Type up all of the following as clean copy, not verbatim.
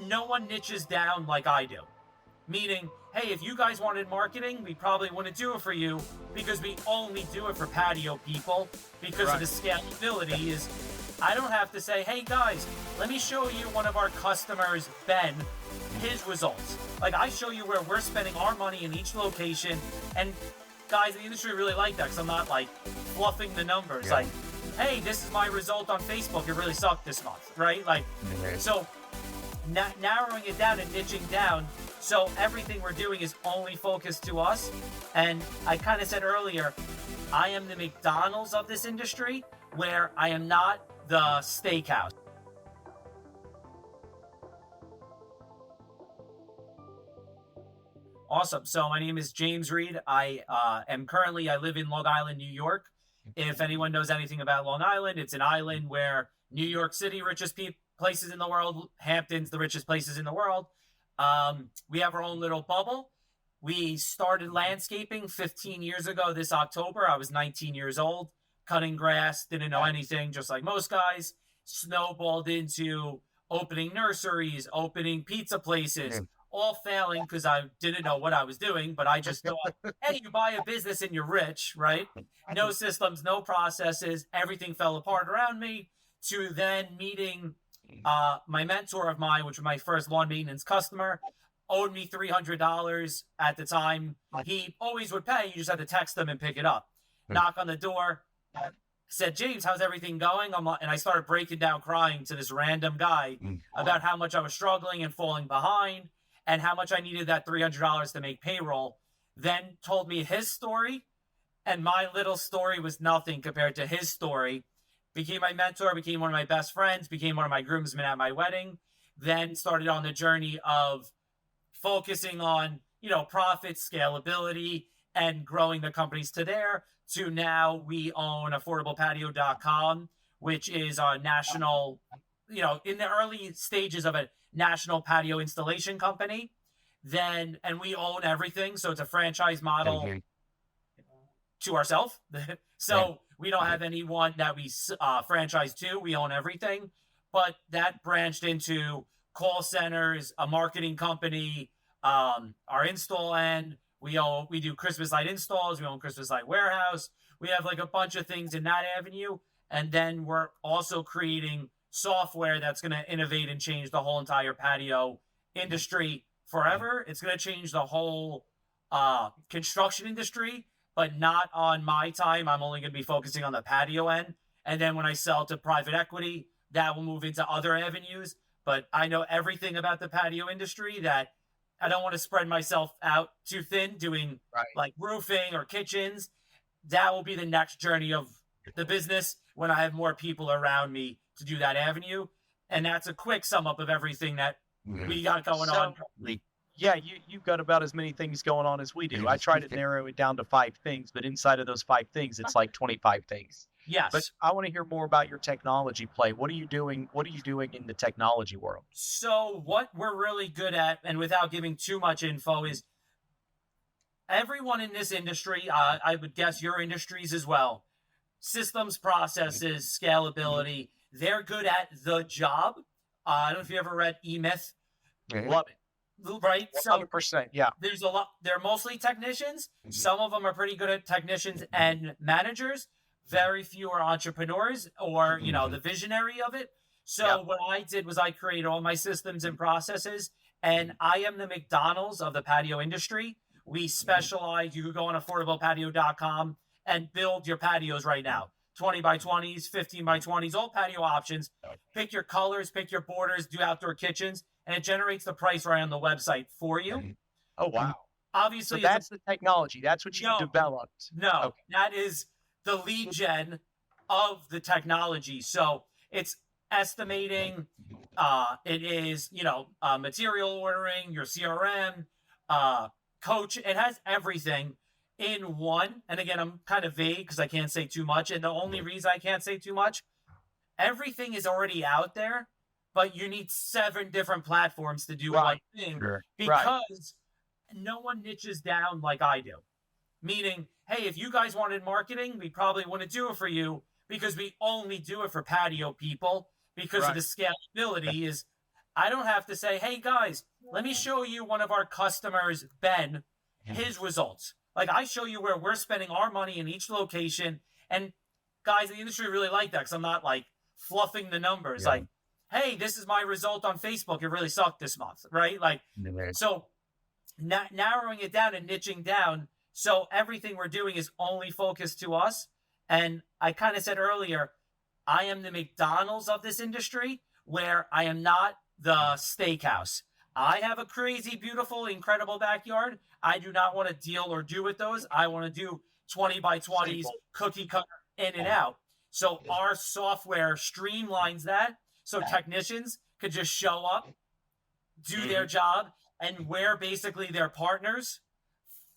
no one niches down like I do. Meaning, hey, if you guys wanted marketing, we probably wouldn't do it for you because we only do it for patio people because of the scalability is I don't have to say, hey guys, let me show you one of our customers, Ben, his results. Like I show you where we're spending our money in each location, and guys in the industry really like that because I'm not like fluffing the numbers. Like, hey, this is my result on Facebook. It really sucked this month, right? Like, so narrowing it down and niching down. So everything we're doing is only focused to us. And I kind of said earlier, I am the McDonald's of this industry where I am not the steakhouse. Awesome. So my name is James Reed. I live in Long Island, New York. If anyone knows anything about Long Island, it's an island where New York City, richest places in the world, Hampton's the richest places in the world. We have our own little bubble. We started landscaping 15 years ago this October. I was 19 years old, cutting grass, didn't know anything, just like most guys. Snowballed into opening nurseries, opening pizza places, all failing because I didn't know what I was doing, but I just thought, hey, you buy a business and you're rich, right? No systems, no processes, everything fell apart around me, to then meeting my mentor of mine, which was my first lawn maintenance customer, owed me $300 at the time. He always would pay. You just had to text them and pick it up. Knock on the door. Said, James, how's everything going? And I started breaking down crying to this random guy about how much I was struggling and falling behind and how much I needed that $300 to make payroll. Then told me his story, and my little story was nothing compared to his story. Became my mentor, became one of my best friends, became one of my groomsmen at my wedding, then started on the journey of focusing on, profit, scalability, and growing the companies to there, to now we own AffordablePatio.com, which is a national, in the early stages of a national patio installation company. And we own everything. So it's a franchise model to ourselves. So we don't have anyone that we franchise to. We own everything. But that branched into call centers, a marketing company, our install end. We do Christmas light installs. We own Christmas light warehouse. We have like a bunch of things in that avenue. And then we're also creating software that's going to innovate and change the whole entire patio industry forever. It's going to change the whole construction industry, but not on my time. I'm only going to be focusing on the patio end. And then when I sell to private equity, that will move into other avenues. But I know everything about the patio industry that I don't want to spread myself out too thin doing like roofing or kitchens. That will be the next journey of the business when I have more people around me to do that avenue. And that's a quick sum up of everything that we got going on. Yeah, you've got about as many things going on as we do. I try to narrow it down to 5 things, but inside of those 5 things, it's like 25 things. Yes. But I want to hear more about your technology play. What are you doing? What are you doing in the technology world? So what we're really good at, and without giving too much info, is everyone in this industry, I would guess your industries as well, systems, processes, scalability, they're good at the job. I don't know if you ever read E-Myth. Love it. Right? 100%, yeah. There's a lot. They're mostly technicians. Some of them are pretty good at technicians and managers. Very few are entrepreneurs or, the visionary of it. So what I did was I created all my systems and processes, and I am the McDonald's of the patio industry. We specialize. You could go on AffordablePatio.com and build your patios right now. 20 by 20s, 15 by 20s, all patio options. Pick your colors, pick your borders, do outdoor kitchens, and it generates the price right on the website for you. Oh, wow. Obviously, so that's the technology. That's what you developed. No, that is the lead gen of the technology. So it's estimating, it is, material ordering, your CRM, coach. It has everything in one. And again, I'm kind of vague because I can't say too much. And the only reason I can't say too much, everything is already out there, but you need 7 different platforms to do one thing because no one niches down like I do. Meaning, hey, if you guys wanted marketing, we probably wouldn't do it for you because we only do it for patio people because of the scalability is I don't have to say, hey guys, let me show you one of our customers, Ben, his results. Like I show you where we're spending our money in each location. And guys in the industry really like that because I'm not like fluffing the numbers. Yeah. Like, hey, this is my result on Facebook. It really sucked this month, right? Like, so narrowing it down and niching down. So everything we're doing is only focused to us. And I kind of said earlier, I am the McDonald's of this industry where I am not the steakhouse. I have a crazy, beautiful, incredible backyard. I do not want to deal or do with those. I want to do 20 by 20s, cookie cutter, in and out. So our software streamlines that so technicians could just show up, do their job, and we're basically their partners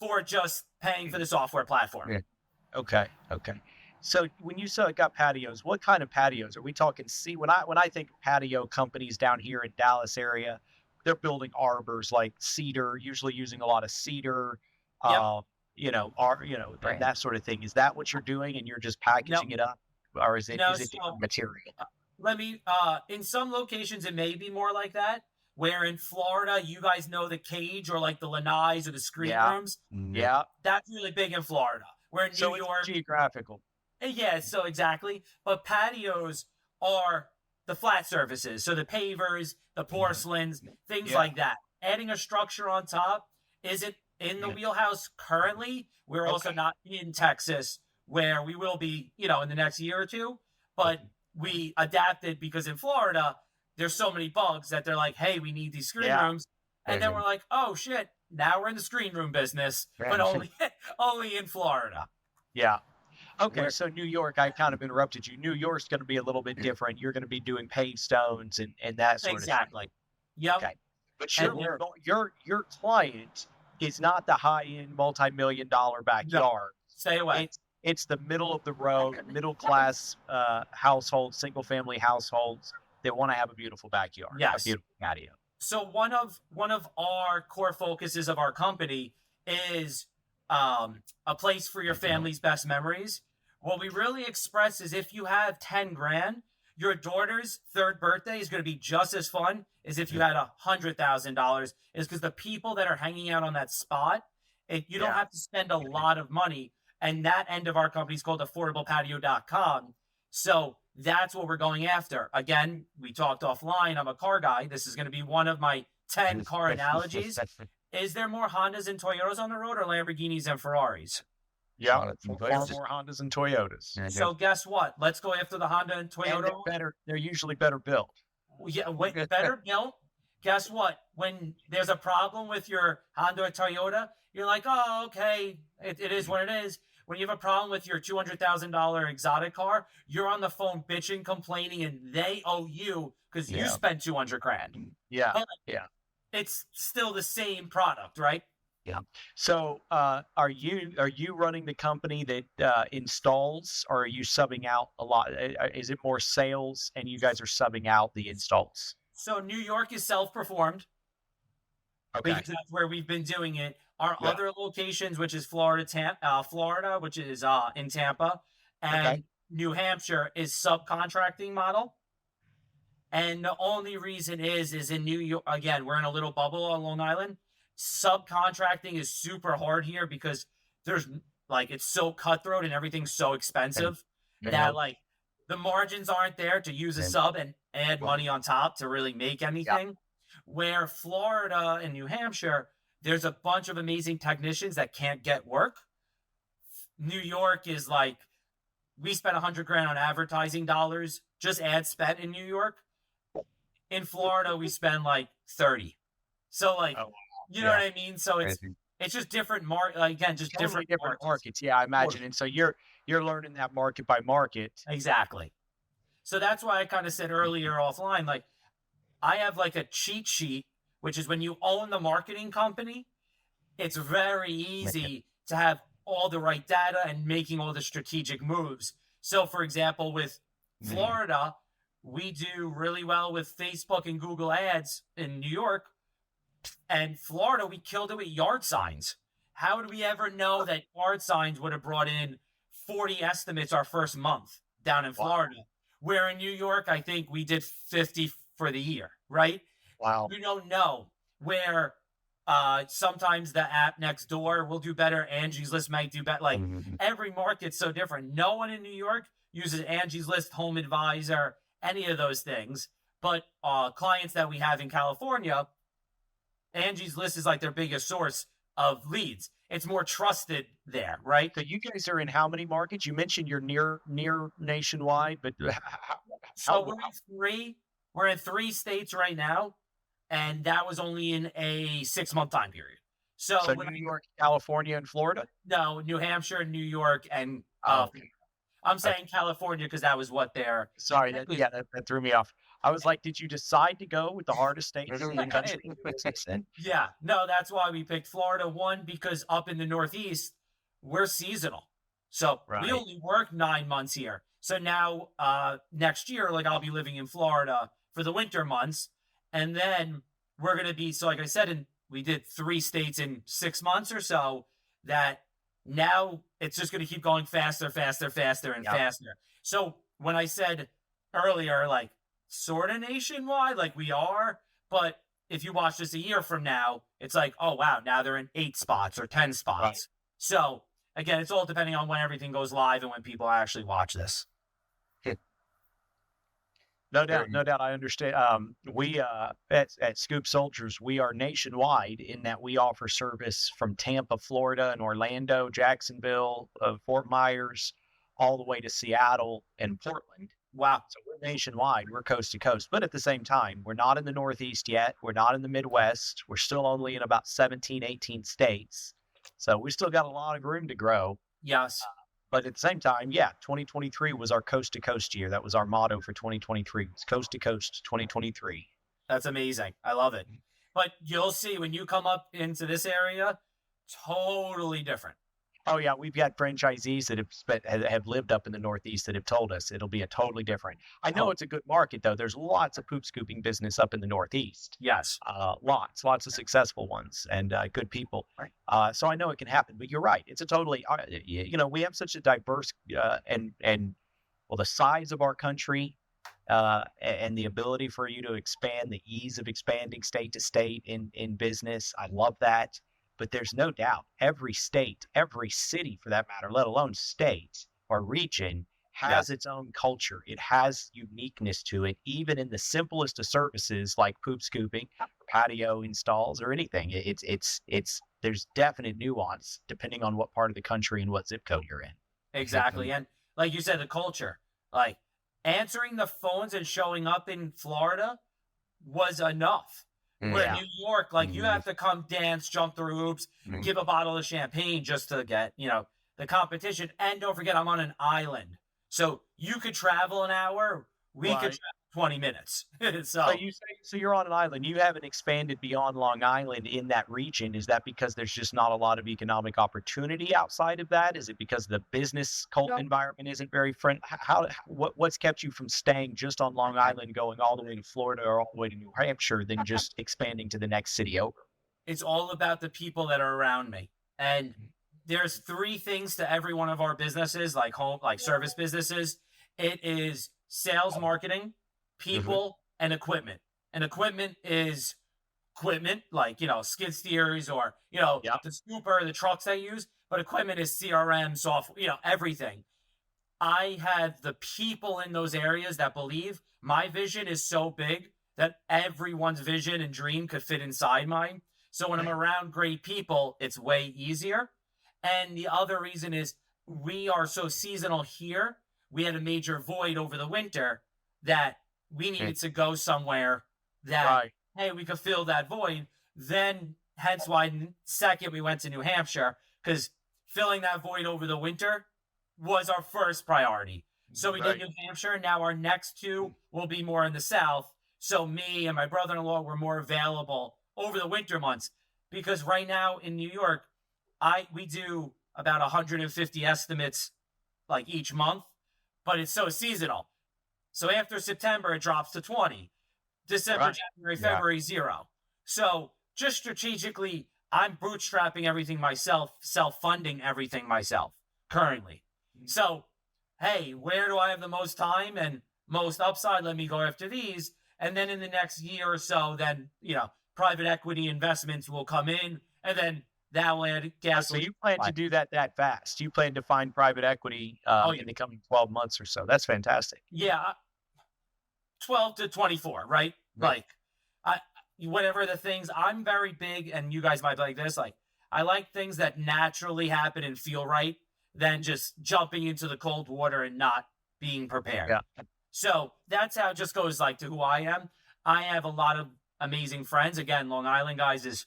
for just paying for the software platform. Yeah. Okay. So when you got patios, what kind of patios are we talking? See, when I think patio companies down here in Dallas area, they're building arbors like cedar, usually using a lot of cedar, Yep. that sort of thing. Is that what you're doing, and you're just packaging it up, or is it different material? Let me. In some locations, it may be more like that. Where in Florida, you guys know the cage or like the lanais or the screen rooms. Yeah, That's really big in Florida. Where in New York, it's geographical. Yeah, so exactly. But patios are the flat surfaces. So the pavers, the porcelains, things like that. Adding a structure on top isn't in the wheelhouse currently. We're also not in Texas, where we will be, in the next year or two. But we adapted because in Florida, there's so many bugs that they're like, hey, we need these screen rooms. And then we're like, oh, shit, now we're in the screen room business, but only in Florida. Yeah. Okay, so New York, I kind of interrupted you. New York's going to be a little bit different. You're going to be doing paved stones and that sort of thing. Exactly. Yep. Okay. But your client is not the high-end, multi-million-dollar backyard. No. Stay away. It's the middle of the road, middle-class households, single-family households that want to have a beautiful backyard, a beautiful patio. So one of our core focuses of our company is a place for your family's best memories. What we really express is if you have 10 grand, your daughter's third birthday is going to be just as fun as if you had $100,000, is because the people that are hanging out on that spot, you don't have to spend a lot of money. And that end of our company is called affordablepatio.com. So that's what we're going after. Again, we talked offline. I'm a car guy. This is going to be one of my 10 car analogies. Is there more Hondas and Toyotas on the road or Lamborghinis and Ferraris? Yeah, far more Hondas and Toyotas. So guess what? Let's go after the Honda and Toyota. And they're usually better built. Yeah, better built. Guess what? When there's a problem with your Honda or Toyota, you're like, oh, okay, it is what it is. When you have a problem with your $200,000 exotic car, you're on the phone bitching, complaining, and they owe you because you spent $200,000. Yeah, but it's still the same product, right? Yeah. So, are you running the company that installs, or are you subbing out a lot? Is it more sales, and you guys are subbing out the installs? So New York is self-performed. Okay. Because that's where we've been doing it. Our other locations, which is Florida, which is in Tampa, and New Hampshire, is subcontracting model. And the only reason is in New York, again, we're in a little bubble on Long Island. Subcontracting is super hard here because there's it's so cutthroat and everything's so expensive that the margins aren't there to use a sub and add money on top to really make anything. Yeah. Where Florida and New Hampshire, there's a bunch of amazing technicians that can't get work. New York is we spent $100,000 on advertising dollars, just ad spend in New York. In Florida, we spend 30. So you know what I mean? So it's just different different markets. Yeah, I imagine. And so you're learning that market by market. Exactly. So that's why I kind of said earlier offline, I have a cheat sheet, which is when you own the marketing company, it's very easy to have all the right data and making all the strategic moves. So for example, with Florida, we do really well with Facebook and Google ads in New York. And Florida, we killed it with yard signs. How would we ever know that yard signs would have brought in 40 estimates our first month down in Florida? Where in New York, I think we did 50 for the year, right? Wow. You don't know where sometimes the app next door will do better. Angie's List might do better. Like Mhm. every market's so different. No one in New York uses Angie's List, Home Advisor, any of those things. But clients that we have in California, Angie's List is like their biggest source of leads. It's more trusted there, right? So you guys are in how many markets? You mentioned you're near nationwide, but So how we're in 3 states right now, and that was only in a 6 month time period. So so when New I York, California, and Florida? no New Hampshire, New York, and Oh, okay. I'm Okay. saying California because that was what they're Sorry, that threw me off. I was like, did you decide to go with the hardest states in the country to do business in? yeah, no, that's why we picked Florida. One, because up in the Northeast, we're seasonal. So we Right. only work 9 months here. So now next year, like I'll be living in Florida for the winter months. And then we're gonna be, so like I said, we did 3 states in 6 months or so, that now it's just gonna keep going faster, faster, faster, and Yep. faster. So when I said earlier, like sort of nationwide, like we are, but if you watch this a year from now, it's like, oh wow, now they're in 8 spots or 10 Right. spots. So again, it's all depending on when everything goes live and when people actually watch this. No doubt, Very no doubt. I understand. We at Scoop Soldiers, we are nationwide in that we offer service from Tampa, Florida, and Orlando, Jacksonville, Fort Myers, all the way to Seattle and Portland. Wow. So we're nationwide. We're coast to coast. But at the same time, we're not in the Northeast yet. We're not in the Midwest. We're still only in about 17, 18 states. So we still got a lot of room to grow. Yes. But at the same time, yeah, 2023 was our coast to coast year. That was our motto for 2023. Was coast to coast 2023. That's amazing. I love it. But you'll see when you come up into this area, totally different. Oh yeah, we've got franchisees that have lived up in the Northeast that have told us it'll be a totally different. I know Oh, it's a good market though. There's lots of poop scooping business up in the Northeast. yes. Lots of successful ones and good people. Right. So I know it can happen. But you're right. It's a totally we have such a diverse and well the size of our country and the ability for you to expand, the ease of expanding state to state in business. I love that. But there's no doubt every state, every city for that matter, let alone state or region, has Yes. its own culture. It has uniqueness to it, even in the simplest of services like poop scooping, patio installs, or anything. It's there's definite nuance depending on what part of the country and what zip code you're in. Exactly. And like you said, the culture, like answering the phones and showing up in Florida was enough. Where Yeah. New York, like you have to come dance, jump through hoops, give a bottle of champagne just to get, the competition. And don't forget, I'm on an island. So you could travel an hour, we could Right. travel 20 minutes. So So you say so you're on an island. You haven't expanded beyond Long Island in that region. Is that because there's just not a lot of economic opportunity outside of that? Is it because the business cult no, environment isn't very friendly? What's kept you from staying just on Long Island, going all the way to Florida or all the way to New Hampshire, than just expanding to the next city over? it's all about the people that are around me. And there's 3 things to every one of our businesses, like home, like service businesses. It is sales, marketing, people, and equipment. And equipment is equipment, like skid steers or Yep. the scooper, the trucks they use. But equipment is CRM, software, everything. I have the people in those areas that believe my vision is so big that everyone's vision and dream could fit inside mine. So when I'm around great people, it's way easier. And the other reason is we are so seasonal here. We had a major void over the winter that we needed to go somewhere that, Right. hey, we could fill that void. Then, hence why, second, we went to New Hampshire because filling that void over the winter was our first priority. So we did Right. New Hampshire. Now our next 2 will be more in the South. So me and my brother-in-law were more available over the winter months because right now in New York, we do about 150 estimates like each month, but it's so seasonal. So after September, it drops to 20. December, Right. January, Yeah. February, 0. So just strategically, I'm bootstrapping everything myself, self-funding everything myself currently. So, hey, where do I have the most time and most upside? Let me go after these. And then in the next year or so, then, private equity investments will come in, and then that will add So gasoline. you plan to do that fast? You plan to find private equity Oh, yeah. in the coming 12 months or so? That's fantastic. Yeah, 12 to 24, right? Right. Like, I, whatever the things, I'm very big, and you guys might like this. Like, I like things that naturally happen and feel right than just jumping into the cold water and not being prepared. Yeah. So that's how it just goes like to who I am. I have a lot of amazing friends. Again, Long Island guys is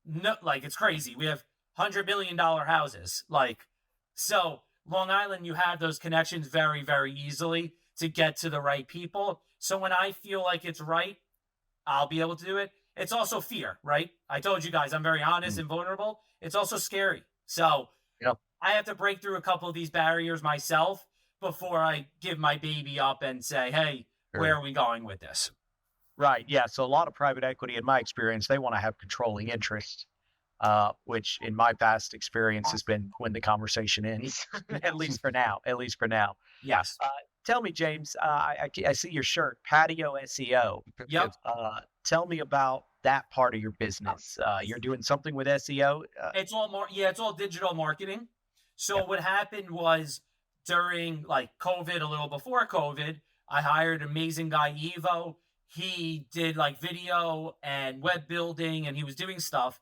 no, like it's crazy. We have $100 million houses. Like, so Long Island, you have those connections very, very easily to get to the right people. So when I feel like it's right, I'll be able to do it. It's also fear, right? I told you guys I'm very honest and vulnerable. It's also scary. So Yep. I have to break through a couple of these barriers myself before I give my baby up and say, hey, where are we going with this? Right. Yeah. So a lot of private equity, in my experience, they want to have controlling interest, which in my past experience has been when the conversation ends, at least for now. At least for now. Yes. Tell me, James. I see your shirt, Patio SEO. Yep. Tell me about that part of your business. You're doing something with SEO. It's all more, yeah, it's all digital marketing. So what happened was during like COVID, a little before COVID, I hired an amazing guy, Evo. He did like video and web building, and he was doing stuff.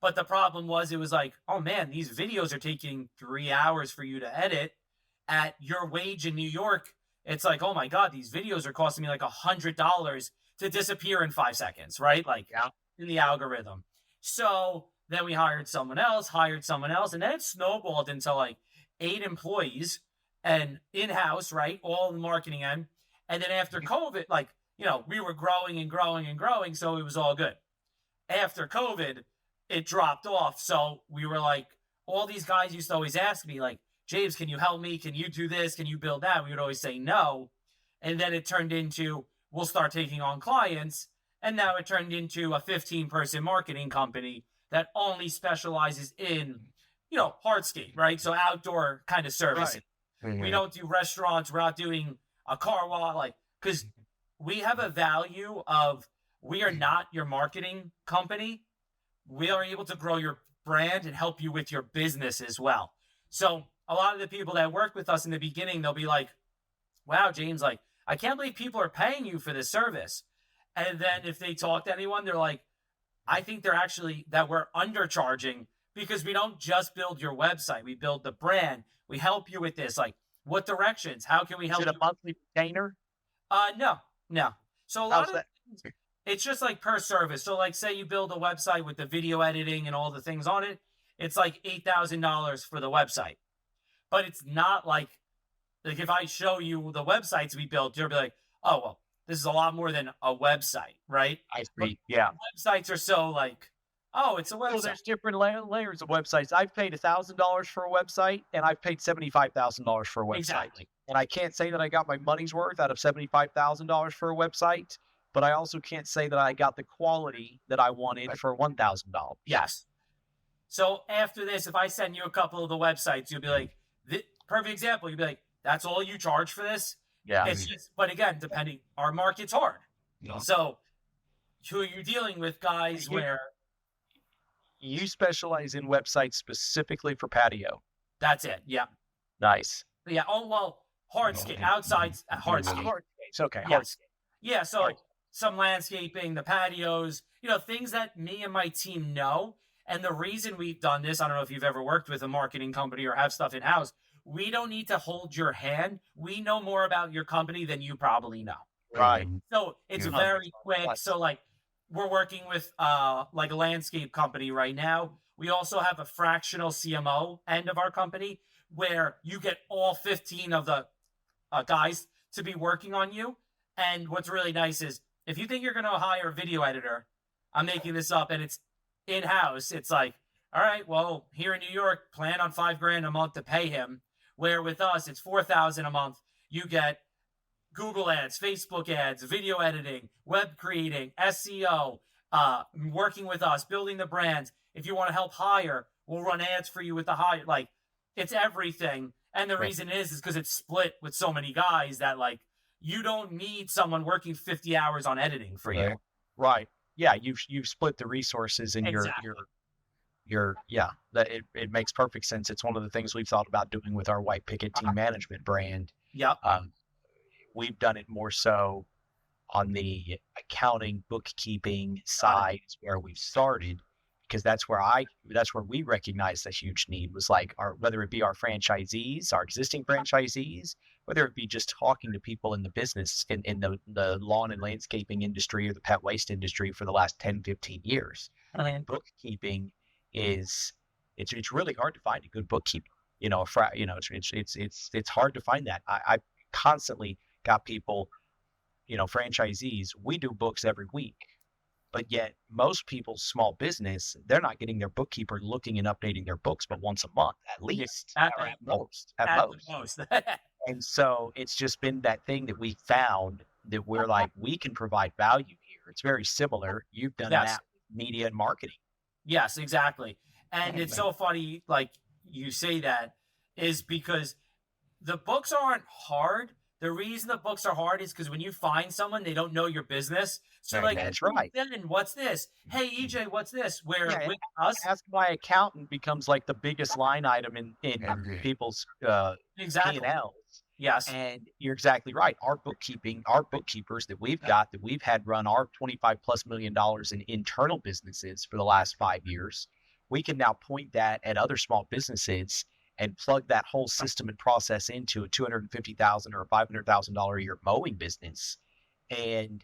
But the problem was, it was like, oh man, these videos are taking 3 hours for you to edit at your wage in New York. It's like, oh my God, these videos are costing me like $100 to disappear in 5 seconds, right? Like in the algorithm. So then we hired someone else, and then it snowballed into like 8 employees and in-house, right? All the marketing end. And then after COVID, like, we were growing and growing and growing, so it was all good. After COVID, it dropped off. So we were like, all these guys used to always ask me, like, James, can you help me? Can you do this? Can you build that? We would always say no. And then it turned into, we'll start taking on clients. And now it turned into a 15-person marketing company that only specializes in, hardscape, right? So outdoor kind of services. Right. Mm-hmm. We don't do restaurants. We're not doing a car wash, like, because we have a value of, we are not your marketing company. We are able to grow your brand and help you with your business as well. So a lot of the people that work with us in the beginning, they'll be like, wow, James, like, I can't believe people are paying you for this service. And then if they talk to anyone, they're like, I think they're actually, that we're undercharging because we don't just build your website. We build the brand. We help you with this. Like, what directions? How can we help you? Is it a monthly retainer? No. So a lot of it's just like per service. So like, say you build a website with the video editing and all the things on it, it's like $8,000 for the website. But it's not like if I show you the websites we built, you'll be like, oh, well, this is a lot more than a website, right? I see. Yeah. Websites are so like, oh, it's a website. Well, there's different layers of websites. I've paid $1,000 for a website, and I've paid $75,000 for a website. Exactly. And I can't say that I got my money's worth out of $75,000 for a website, but I also can't say that I got the quality that I wanted for $1,000. Yes. So after this, if I send you a couple of the websites, you'll be like, perfect example. You'll be like, that's all you charge for this? Yeah. It's just, but again, depending, our market's hard. Yeah. So who are you dealing with, guys, where you specialize in websites specifically for Patio? That's it. Yeah. Nice. Yeah. Oh, well, hardscape, outside hardscape. Hardscape. Okay. Yes. Yeah. So some landscaping, the patios, things that me and my team know. And the reason we've done this, I don't know if you've ever worked with a marketing company or have stuff in-house, we don't need to hold your hand. We know more about your company than you probably know. Right. So it's very quick. So like, we're working with like a landscape company right now. We also have a fractional CMO end of our company where you get all 15 of the guys to be working on you. And what's really nice is if you think you're going to hire a video editor, I'm making this up, and it's in-house. It's like, all right, well, here in New York, plan on $5,000 a month to pay him. Where with us, it's $4,000 a month. You get Google ads, Facebook ads, video editing, web creating, SEO, working with us, building the brands. If you want to help hire, we'll run ads for you with the hire. Like, it's everything. And the reason is because it's split with so many guys that, like, you don't need someone working 50 hours on editing for you. Right. Right. Yeah, you've split the resources and Exactly. yeah, that it makes perfect sense. It's one of the things we've thought about doing with our White Picket team management brand. Yep. Um, we've done it more so on the accounting, bookkeeping Got it. side is where we've started, because that's where we recognize the huge need was like whether it be our franchisees, our existing franchisees, whether it be just talking to people in the business in the lawn and landscaping industry or the pet waste industry for the last 10, 15 years. And bookkeeping is it's really hard to find a good bookkeeper. It's hard to find that. I constantly got people, franchisees, we do books every week, but yet most people's small business, they're not getting their bookkeeper looking and updating their books but once a month at Yeah. least, or at most, at At the most. most. And so it's just been that thing that we found that we're like, we can provide value here. It's very similar. You've done Yes. that with media and marketing. Yes, exactly. And it's so funny, like you say that, is because the books aren't hard. The reason the books are hard is because when you find someone, they don't know your business. So Right, like, That's "Hey, right. Ben, what's this? Hey, EJ, what's this?" Where Yeah, with us, Ask my accountant becomes like the biggest line item in Agree. people's exactly. P&Ls. Yes. And you're exactly right. Our bookkeepers that we've had run our $25+ million in internal businesses for the last 5 years, we can now point that at other small businesses and plug that whole system and process into a $250,000 or a $500,000 a year mowing business, and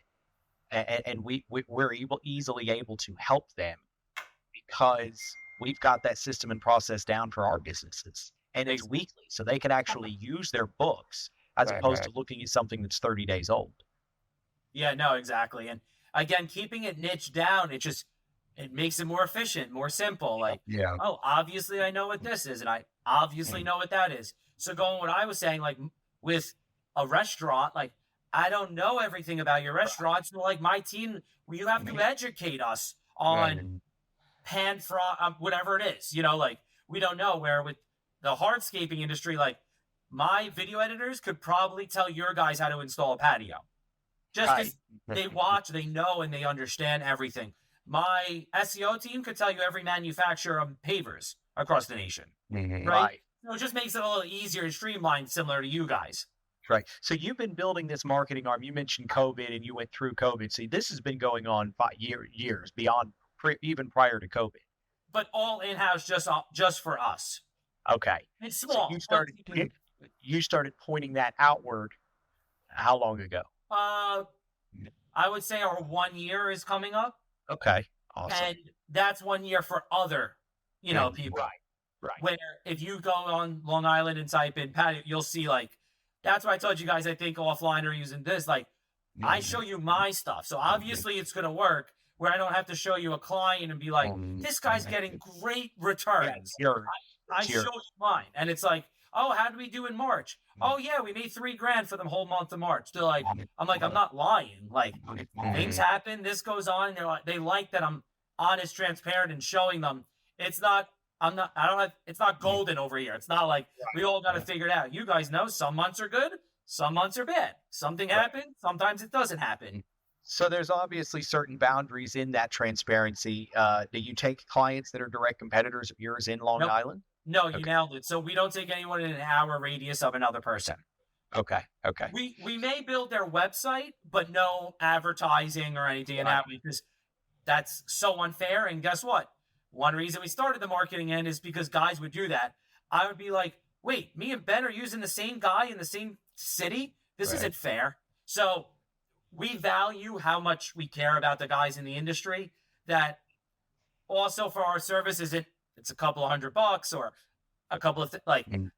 we're easily able to help them because we've got that system and process down for our businesses, and it's weekly, so they can actually use their books as Right, opposed right. to looking at something that's 30 days old. Yeah, no, exactly. And again, keeping it niche down, it makes it more efficient, more simple. Like, Yeah. oh, obviously I know what this is, and I obviously know what that is. So going what I was saying, like with a restaurant, like I don't know everything about your restaurant. So like my team, you have to educate us Right. on pan fraud, whatever it is. Like we don't know. Where with the hardscaping industry, like my video editors could probably tell your guys how to install a patio. Just because they watch, they know, and they understand everything. My SEO team could tell you every manufacturer of pavers across the nation, Mhm. right? So it just makes it a little easier and streamlined, similar to you guys. Right. So you've been building this marketing arm. You mentioned COVID, and you went through COVID. See, this has been going on 5 years beyond even prior to COVID. But all in-house, just for us. Okay. It's So small. you started pointing that outward how long ago? I would say our 1 year is coming up. Okay. Awesome. And that's 1 year for other, Yeah, people. Right. Where if you go on Long Island and type in Patio, you'll see like, that's why I told you guys, I think offline are using this. Like, I show you my stuff. So obviously it's going to work where I don't have to show you a client and be like, this guy's getting great returns. I show you mine. And it's like, oh, how did we do in March? Oh yeah, we made $3,000 for the whole month of March. They're like, I'm not lying. Like things happen, this goes on. And they like that I'm honest, transparent, and showing them it's not. It's not golden over here. It's not like we all got to figure it out. You guys know some months are good, some months are bad. Something happens, sometimes it doesn't happen. So there's obviously certain boundaries in that transparency. Do you take clients that are direct competitors of yours in Long Nope. Island? No, you nailed it. So we don't take anyone in an hour radius of another person. Okay. We may build their website, but no advertising or anything in that way, because that's so unfair. And guess what? One reason we started the marketing end is because guys would do that. I would be like, wait, me and Ben are using the same guy in the same city? This isn't fair. So we value how much we care about the guys in the industry, that also for our services, it's a couple of $100 or a couple of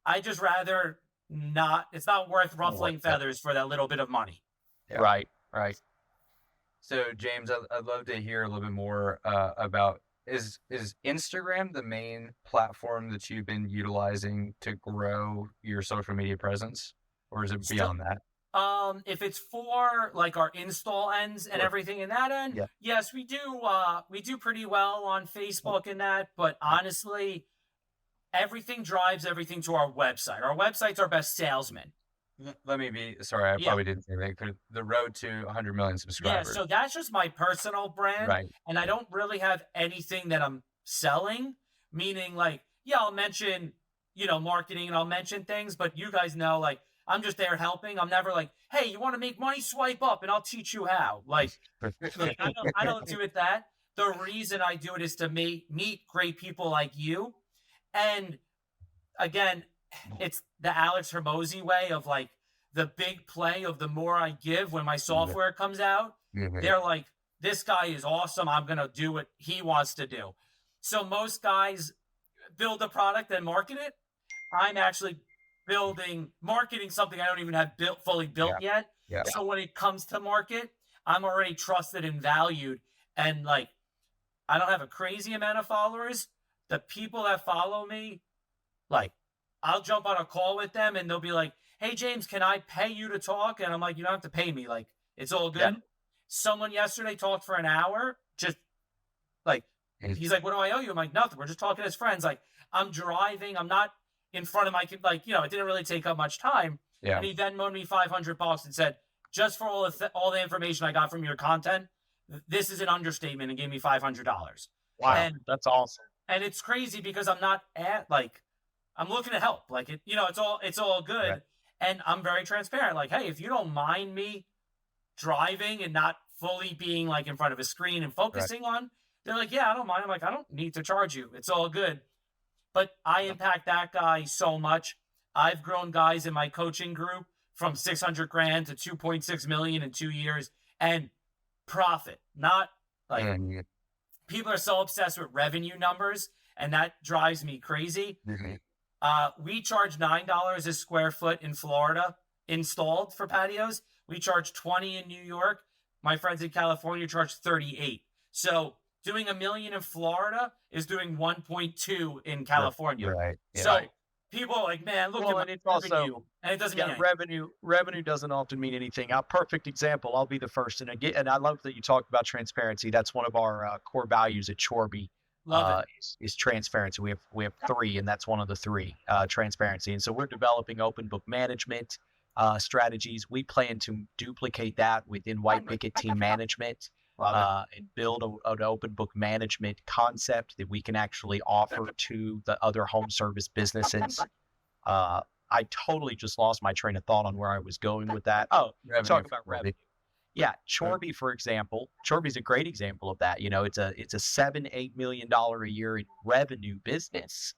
I just rather not. It's not worth ruffling feathers for that little bit of money. Yeah. Right. So James, I'd love to hear a little bit more about, is Instagram the main platform that you've been utilizing to grow your social media presence, or is it beyond that? If it's for like our install ends and everything in that end, yes, we do. We do pretty well on Facebook and that. But honestly, everything drives everything to our website. Our website's our best salesman. Let me be sorry. I Yeah. probably didn't say that. The road to 100 million Yeah, subscribers. so that's just my personal brand, Right. and I don't really have anything that I'm selling. Meaning, like, yeah, I'll mention, marketing, and I'll mention things, but you guys know, like, I'm just there helping. I'm never like, hey, you want to make money? Swipe up, and I'll teach you how. Like, I don't do it that. The reason I do it is to meet great people like you, and again, it's the Alex Hermosi way of like the big play of the more I give when my software comes out. They're like, this guy is awesome. I'm going to do what he wants to do. So most guys build a product and market it. I'm actually marketing something I don't even have fully built yet. Yeah. So when it comes to market, I'm already trusted and valued. And like, I don't have a crazy amount of followers. The people that follow me, like, I'll jump on a call with them and they'll be like, hey, James, can I pay you to talk? And I'm like, you don't have to pay me. Like, it's all good. Yeah. Someone yesterday talked for an hour. Just like, he's like, what do I owe you? I'm like, nothing. We're just talking as friends. Like, I'm driving. I'm not in front of my kid. Like, it didn't really take up much time. Yeah. And he Venmoed me $500 and said, just for all the information I got from your content, this is an understatement, and gave me $500. Wow, and that's awesome. And it's crazy because I'm not I'm looking to help. Like, it's all good. Right. And I'm very transparent. Like, hey, if you don't mind me driving and not fully being like in front of a screen and focusing on, they're like, yeah, I don't mind. I'm like, I don't need to charge you. It's all good. But I impact that guy so much. I've grown guys in my coaching group from 600 grand to 2.6 million in 2 years, and profit, not like people are so obsessed with revenue numbers, and that drives me crazy. We charge $9 a square foot in Florida installed for patios. We charge $20 in New York. My friends in California charge $38. So doing $1 million in Florida is doing 1.2 in California. Right. Yeah. So people are like, man, look at my it's revenue, also, and it doesn't mean anything. revenue doesn't often mean anything. A perfect example, I'll be the first. And I love that you talked about transparency. That's one of our core values at Chorby. Love it. Is transparency. We have three, and that's one of the three, transparency. And so we're developing open book management strategies. We plan to duplicate that within White Picket Team Management and build an open book management concept that we can actually offer to the other home service businesses. I totally just lost my train of thought on where I was going with that. Oh, talk about revenue. Yeah, Chorby, for example. Chorby's a great example of that. It's a $7-8 million a year in revenue business.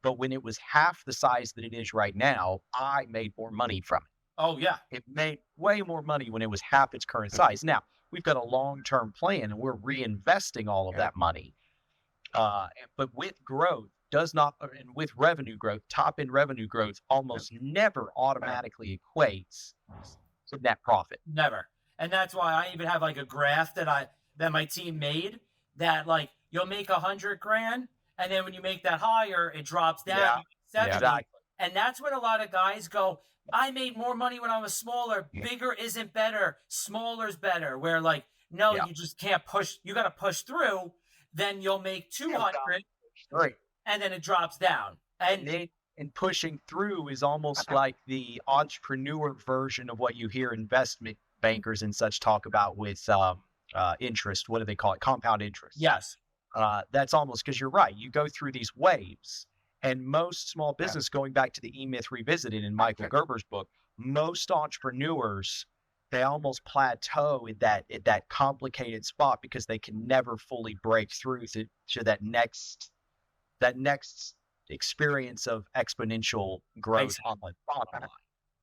But when it was half the size that it is right now, I made more money from it. Oh, yeah. It made way more money when it was half its current size. Now, we've got a long-term plan, and we're reinvesting all of that money. But with growth, and with revenue growth, top-end revenue growth almost never automatically equates to net profit. Never. And that's why I even have like a graph that my team made that like you'll make 100 grand, and then when you make that higher, it drops down. Yeah, exactly. And that's when a lot of guys go, I made more money when I was smaller. Bigger isn't better. Smaller's better. Where like, no, you just can't push. You got to push through. Then you'll make 200, and then it drops down. And pushing through is almost like the entrepreneur version of what you hear investment bankers and such talk about with interest. What do they call it? Compound interest. Yes. That's almost, because you're right. You go through these waves, and most small business, going back to the E-Myth Revisited in Michael Gerber's book, most entrepreneurs, they almost plateau in that complicated spot because they can never fully break through to that next experience of exponential growth on the bottom line.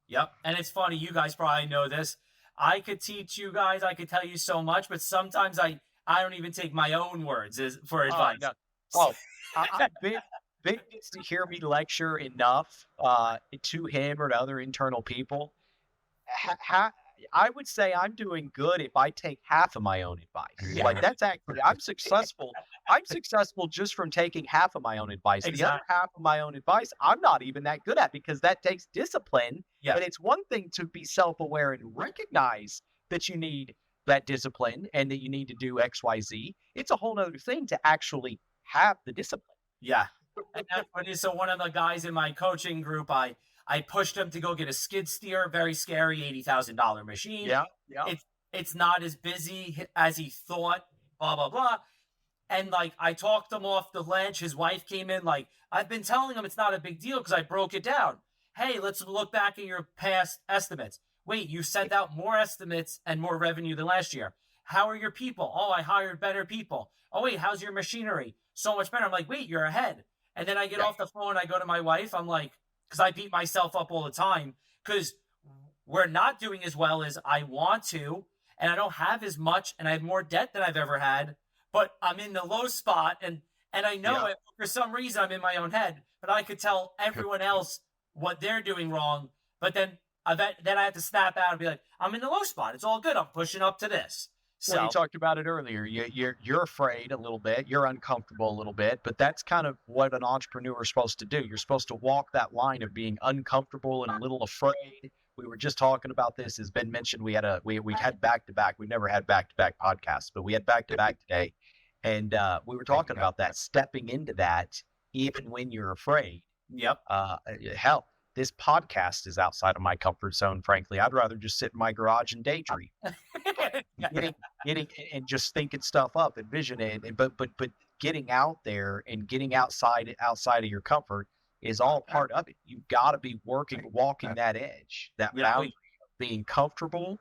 Yep. And it's funny, you guys probably know this. I could teach you guys, I could tell you so much, but sometimes I don't even take my own words for advice. Vic gets to hear me lecture enough to him or to other internal people. I would say I'm doing good if I take half of my own advice. Yeah. Like, that's actually, I'm successful. I'm successful just from taking half of my own advice. Exactly. The other half of my own advice, I'm not even that good at, because that takes discipline. Yeah. But it's one thing to be self-aware and recognize that you need that discipline and that you need to do X, Y, Z. It's a whole other thing to actually have the discipline. Yeah. And that's funny. So one of the guys in my coaching group, I I pushed him to go get a skid steer, very scary, $80,000 machine. Yeah. Yeah. It's not as busy as he thought, blah, blah, blah. And like, I talked him off the ledge. His wife came in, like, I've been telling him it's not a big deal because I broke it down. Hey, let's look back at your past estimates. Wait, you sent out more estimates and more revenue than last year. How are your people? Oh, I hired better people. Oh, wait, how's your machinery? So much better. I'm like, wait, you're ahead. And then I get off the phone, I go to my wife. I'm like, because I beat myself up all the time because we're not doing as well as I want to, and I don't have as much, and I have more debt than I've ever had, but I'm in the low spot, and I know it. For some reason, I'm in my own head, but I could tell everyone else what they're doing wrong, but then I have to snap out and be like, I'm in the low spot. It's all good. I'm pushing up to this. So well, you talked about it earlier. You're afraid a little bit. You're uncomfortable a little bit, but that's kind of what an entrepreneur is supposed to do. You're supposed to walk that line of being uncomfortable and a little afraid. We were just talking about this. Has been mentioned. We had back to back. We've never had back to back podcasts, but we had back to back today, and we were talking about that, stepping into that even when you're afraid. Yep. Hell, this podcast is outside of my comfort zone. Frankly, I'd rather just sit in my garage and daydream. Getting and just thinking stuff up, envisioning it, but getting out there and getting outside of your comfort is all part of it. You've got to be walking that edge, that boundary of being comfortable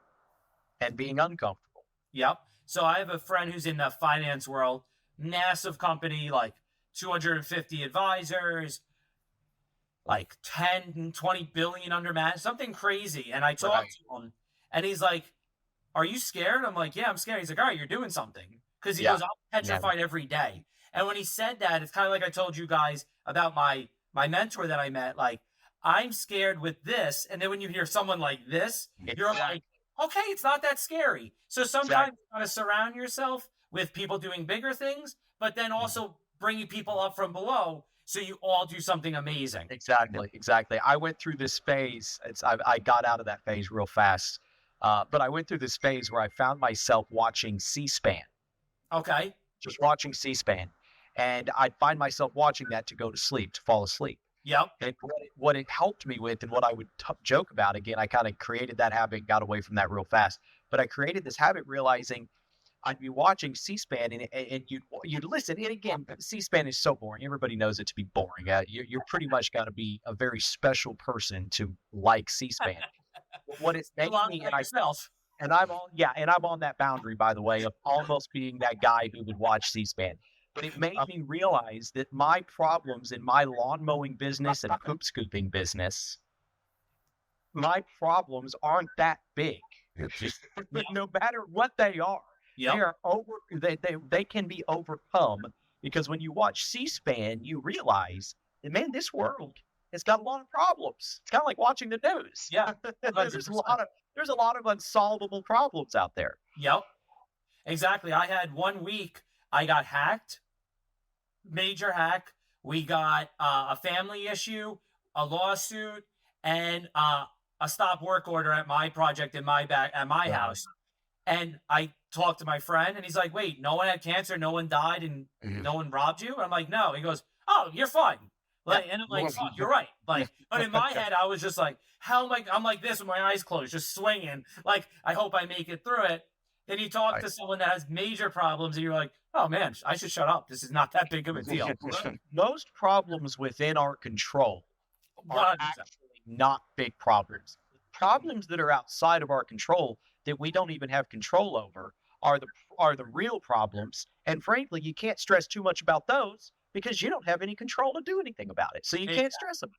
and being uncomfortable. Yep. So I have a friend who's in the finance world, massive company, like 250 advisors, like 10, 20 billion under management, something crazy. And I talked to him, and he's like, are you scared? I'm like, yeah, I'm scared. He's like, all right, you're doing something. Because he goes, I'm petrified every day. And when he said that, it's kind of like I told you guys about my mentor that I met. Like, I'm scared with this. And then when you hear someone like this, you're like, okay, it's not that scary. So sometimes you got to surround yourself with people doing bigger things, but then also bringing people up from below so you all do something amazing. Exactly. I went through this phase. I got out of that phase real fast. But I went through this phase where I found myself watching C-SPAN. Okay. Just watching C-SPAN. And I'd find myself watching that to go to sleep, to fall asleep. Yep. And what it helped me with, and what I would joke about, again, I kind of created that habit, got away from that real fast. But I created this habit realizing I'd be watching C-SPAN and you'd listen. And again, C-SPAN is so boring. Everybody knows it to be boring. You're pretty much got to be a very special person to like C-SPAN. What it's making me, and I'm on that boundary, by the way, of almost being that guy who would watch C-SPAN. But it made me realize that my problems in my lawn mowing business and poop scooping business, my problems aren't that big. No matter what they are, they can be overcome, because when you watch C-SPAN, you realize that, man, this world, it's got a lot of problems. It's kind of like watching the news. Yeah. There's a lot of unsolvable problems out there. Yep. Exactly. I had 1 week, I got hacked, major hack. We got a family issue, a lawsuit, and a stop work order at my project at my house. And I talked to my friend, and he's like, wait, no one had cancer, no one died, and no one robbed you? And I'm like, no. He goes, oh, you're fine. Like, and I'm like, oh, you're right. Like, but in my head, I was just like, how am I? I'm like this with my eyes closed, just swinging. Like, I hope I make it through it. Then you talk to someone that has major problems, and you're like, oh man, I should shut up. This is not that big of a deal. Most problems within our control are 100%. actually not big problems. Problems that are outside of our control, that we don't even have control over, are the real problems. And frankly, you can't stress too much about those, because you don't have any control to do anything about it. So you can't stress about it.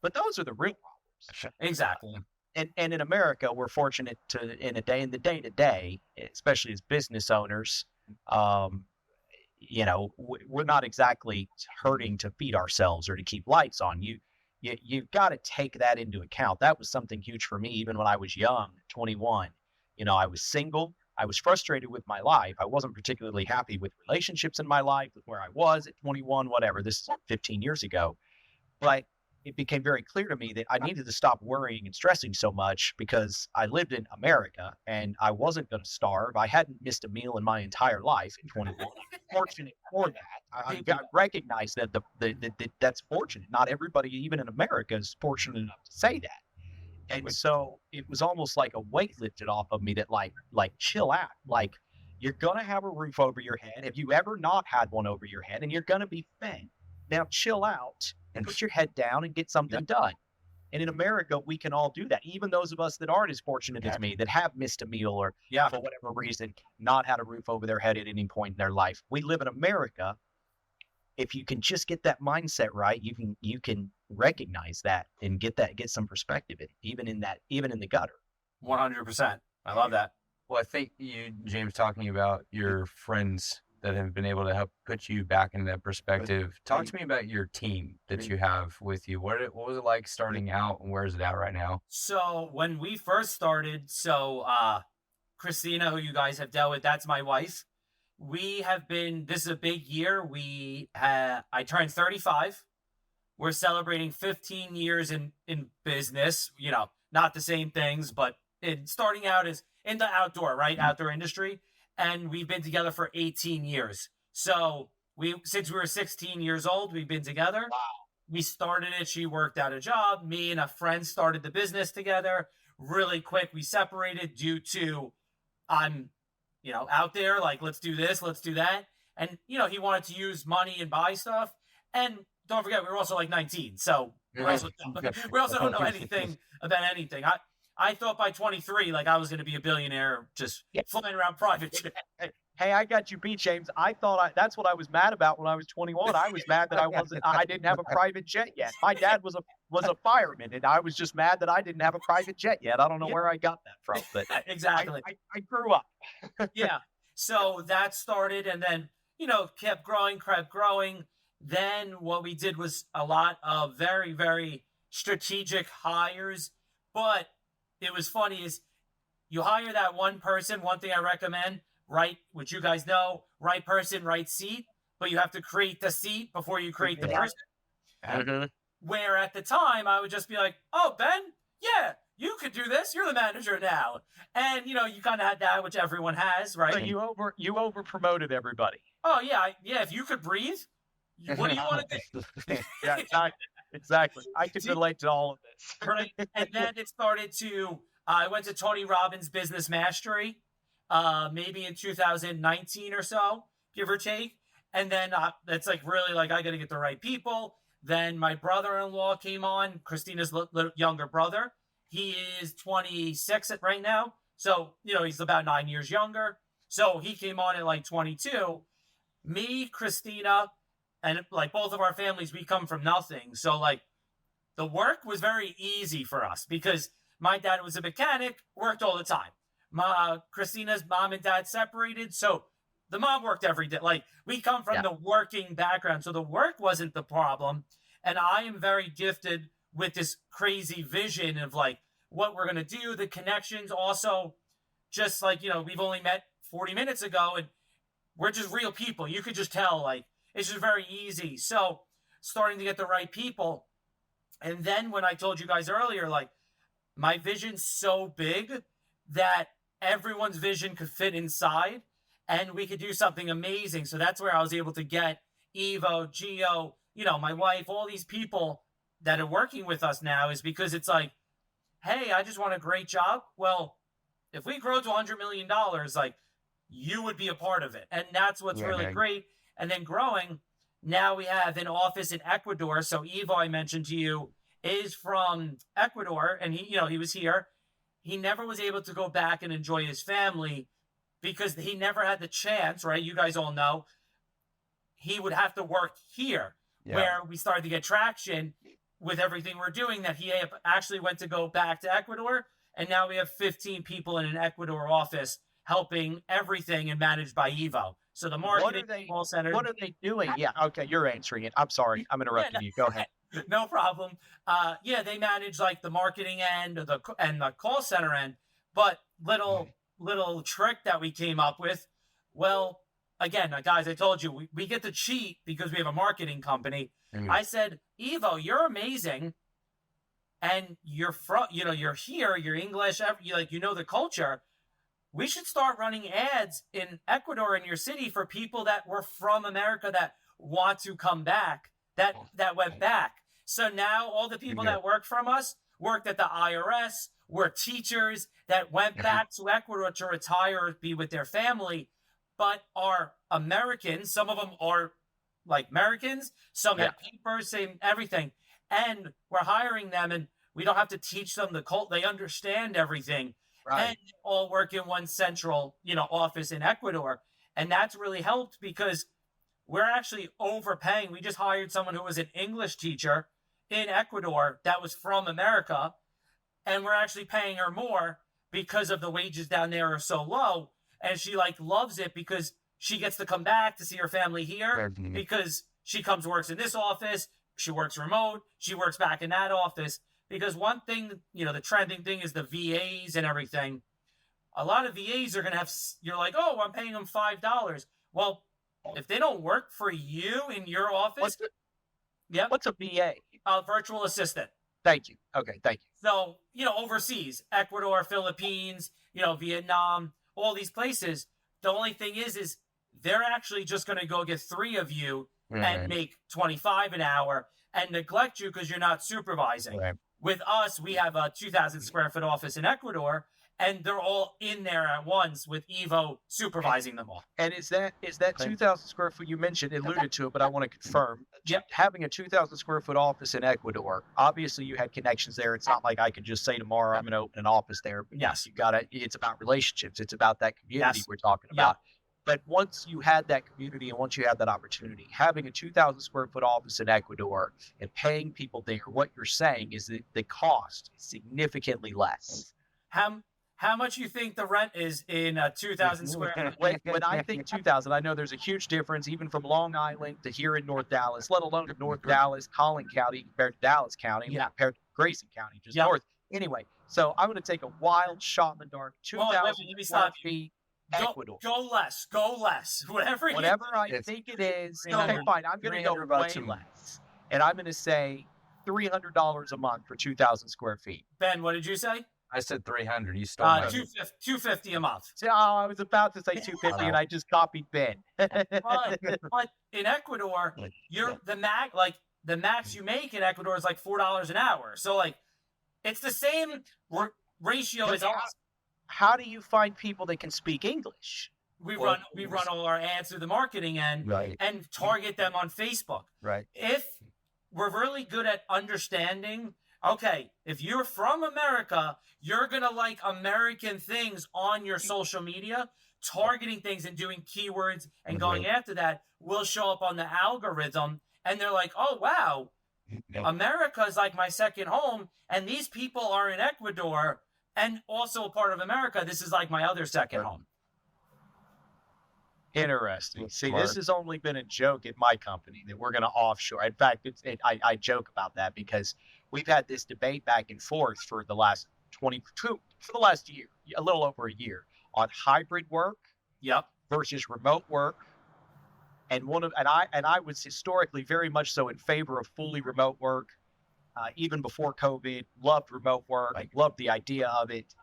But those are the real problems. Exactly. And in America, we're fortunate in the day-to-day, especially as business owners, we're not exactly hurting to feed ourselves or to keep lights on. You've got to take that into account. That was something huge for me, even when I was young, 21. I was single. I was frustrated with my life. I wasn't particularly happy with relationships in my life, with where I was at 21, whatever. This is 15 years ago. But it became very clear to me that I needed to stop worrying and stressing so much, because I lived in America and I wasn't going to starve. I hadn't missed a meal in my entire life in 21. Fortunate for that. I recognize that that's fortunate. Not everybody, even in America, is fortunate enough to say that. And so it was almost like a weight lifted off of me that like chill out. Like you're gonna have a roof over your head. Have you ever not had one over your head? And you're gonna be fed. Now chill out and put your head down and get something done. And in America, we can all do that. Even those of us that aren't as fortunate as me, that have missed a meal or for whatever reason, not had a roof over their head at any point in their life. We live in America. If you can just get that mindset right, you can recognize that and get some perspective even in the gutter. 100%. I love that. Well, I think you, James, talking about your friends that have been able to help put you back into that perspective. Talk to me about your team that you have with you. What was it like starting out, and where is it at right now? So when we first started, Christina, who you guys have dealt with, that's my wife. This is a big year. I turned 35. We're celebrating 15 years in business, not the same things, but starting out is in the outdoor industry. And we've been together for 18 years. So since we were 16 years old, we've been together. Wow. We started it. She worked out a job. Me and a friend started the business together. Really quick, we separated due to I'm out there, like, let's do this, let's do that. And, he wanted to use money and buy stuff. And don't forget, we were also like 19. So we also don't know anything about anything. I thought by 23, like, I was going to be a billionaire just flying around private jet. Hey, I got you beat, James. I thought that's what I was mad about when I was 21. I was mad that I didn't have a private jet yet. My dad was a fireman, and I was just mad that I didn't have a private jet yet. I don't know where I got that from, but exactly. I grew up. Yeah. So that started, and then, kept growing. Then what we did was a lot of very, very strategic hires. But it was funny is you hire that one person. One thing I recommend, which you guys know, right person, right seat, but you have to create the seat before you create the person. Mm-hmm. Where at the time I would just be like, oh, Ben, yeah, you could do this. You're the manager now. And, you kind of had that, which everyone has, right? So you over promoted everybody. Oh, yeah. Yeah. If you could breathe, what do you want to do? Yeah, exactly. I can relate to all of this. Right. And then it started I went to Tony Robbins' Business Mastery, maybe in 2019 or so, give or take. And then it's like really like I got to get the right people. Then my brother-in-law came on, Christina's younger brother. He is 26 right now. So, he's about 9 years younger. So he came on at like 22. Me, Christina, and like both of our families, we come from nothing. So like the work was very easy for us because my dad was a mechanic, worked all the time. Christina's mom and dad separated. So the mom worked every day. Like we come from the working background. So the work wasn't the problem. And I am very gifted with this crazy vision of like what we're going to do, the connections. Also, just like, we've only met 40 minutes ago and we're just real people. You could just tell, like, it's just very easy. So starting to get the right people. And then when I told you guys earlier, like my vision's so big that everyone's vision could fit inside and we could do something amazing. So that's where I was able to get Evo, Gio, my wife, all these people that are working with us now is because it's like, hey, I just want a great job. Well, if we grow to $100 million, like you would be a part of it. And that's what's really great. And then growing, now we have an office in Ecuador. So Evo, I mentioned to you, is from Ecuador. And he was here. He never was able to go back and enjoy his family because he never had the chance, right? You guys all know. He would have to work here where we started to get traction with everything we're doing, that he actually went to go back to Ecuador. And now we have 15 people in an Ecuador office helping everything and managed by Evo. So the marketing call center. What are they doing? Yeah. Okay. You're answering it. I'm sorry. I'm interrupting you. Go ahead. No problem. They manage like the marketing end and the call center end, but little trick that we came up with. Well, again, guys, I told you, we get to cheat because we have a marketing company. Mm-hmm. I said, Evo, you're amazing. And you're you're here, you're English, the culture. We should start running ads in Ecuador in your city for people that were from America that want to come back that went back. So now all the people that work from us worked at the IRS, were teachers that went back to Ecuador to retire or be with their family, but are Americans. Some of them are like Americans, some have papers, same everything. And we're hiring them, and we don't have to teach them the cult. They understand everything. Right. And all work in one central, office in Ecuador. And that's really helped because we're actually overpaying. We just hired someone who was an English teacher in Ecuador that was from America, and we're actually paying her more because of the wages down there are so low. And she loves it because she gets to come back to see her family here because she comes works in this office. She works remote. She works back in that office because one thing, the trending thing is the VAs and everything. A lot of VAs are going to have, you're like, oh, I'm paying them $5. Well, if they don't work for you in your office. What's a VA? Virtual assistant. Thank you. Okay, thank you. So, overseas, Ecuador, Philippines, Vietnam, all these places. The only thing is they're actually just going to go get 3 of you and make $25 an hour and neglect you because you're not supervising. Right. With us, we have a 2,000 square foot office in Ecuador, and they're all in there at once with Evo supervising them all. And is that 2,000 square foot you mentioned, alluded to it, but I want to confirm. Yep. Having a 2,000 square foot office in Ecuador, obviously you had connections there. It's not like I could just say tomorrow I'm going to open an office there. But Yes. It's about relationships. It's about that community we're talking about. But once you had that community and once you had that opportunity, having a 2,000 square foot office in Ecuador and paying people there, what you're saying is that the cost is significantly less. How much you think the rent is in a 2,000 square? When I think 2,000, I know there's a huge difference even from Long Island to here in North Dallas, let alone North Dallas, Collin County compared to Dallas County, compared to Grayson County, just north. Anyway, so I'm going to take a wild shot in the dark. 2,000 square feet, Ecuador. Go less. Whatever I think it is. Okay, fine. I'm going to go way less. And I'm going to say $300 a month for 2,000 square feet. Ben, what did you say? I said 300. You stole my $250 a month. So, I was about to say 250, and I just copied Ben. but in Ecuador, the max you make in Ecuador is $4 an hour. So it's the same ratio as us. How do you find people that can speak English? We run all our ads through the marketing end and target them on Facebook. Right. If we're really good at understanding. Okay, if you're from America, you're going to like American things on your social media. Targeting things and doing keywords and going after that will show up on the algorithm. And they're like, oh, wow, America is like my second home. And these people are in Ecuador and also a part of America. This is like my other second home. Interesting. See, this has only been a joke at my company that we're going to offshore. In fact, I joke about that because we've had this debate back and forth for the last year, a little over a year, on hybrid work, versus remote work. And I was historically very much so in favor of fully remote work, even before COVID. Loved remote work, loved the idea of it,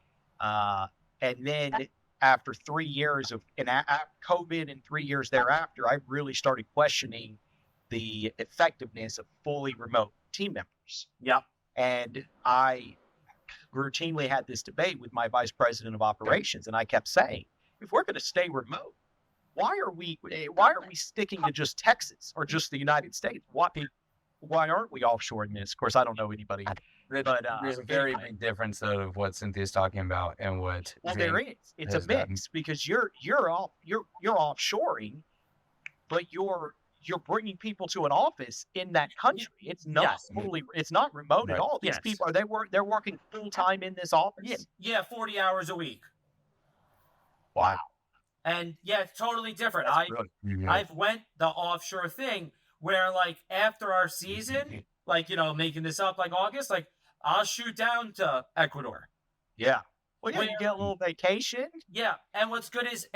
and then after 3 years of COVID and 3 years thereafter, I really started questioning the effectiveness of fully remote team members. And I routinely had this debate with my vice president of operations, and I kept saying, if we're going to stay remote, why are we sticking to just Texas or just the United States? Why aren't we offshoring this? Of course, I don't know anybody. But there's a very big difference of what Cynthia's talking about and what. Well, there is. It's a mix because you're offshoring, but you're bringing people to an office in that country. It's not it's not remote at all. These people they're working full time in this office. 40 hours a week. Wow. And it's totally different. Really I've went the offshore thing where after our season, making this up August, I'll shoot down to Ecuador. Yeah. Well, you get a little vacation. Yeah. And what's good is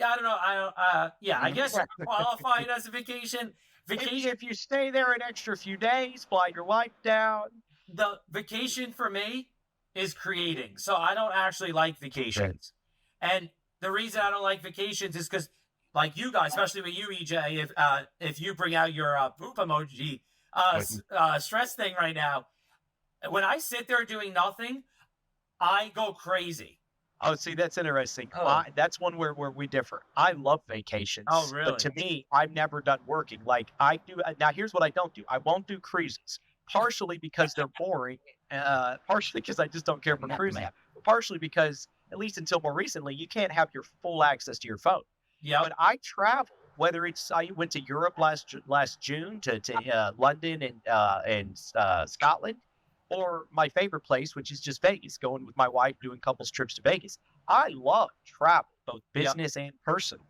I don't know. I guess qualified as a vacation. If you stay there an extra few days, fly your wife down. The vacation for me is creating. So I don't actually like vacations. And the reason I don't like vacations is because like you guys, especially with you, EJ, if you bring out your poop emoji stress thing right now, when I sit there doing nothing, I go crazy. Oh, see, that's interesting. Oh. That's one where we differ. I love vacations, Oh, but really? to me, I'm never done working. Like I do now. Here's what I don't do. I won't do cruises, partially because they're boring, partially because I just don't care for cruising, but partially because at least until more recently, you can't have your full access to your phone. Yep. But I travel. Whether it's I went to Europe last June to London and Scotland, or my favorite place, which is just Vegas, going with my wife, doing couples trips to Vegas. I love travel, both Yep. business and personal,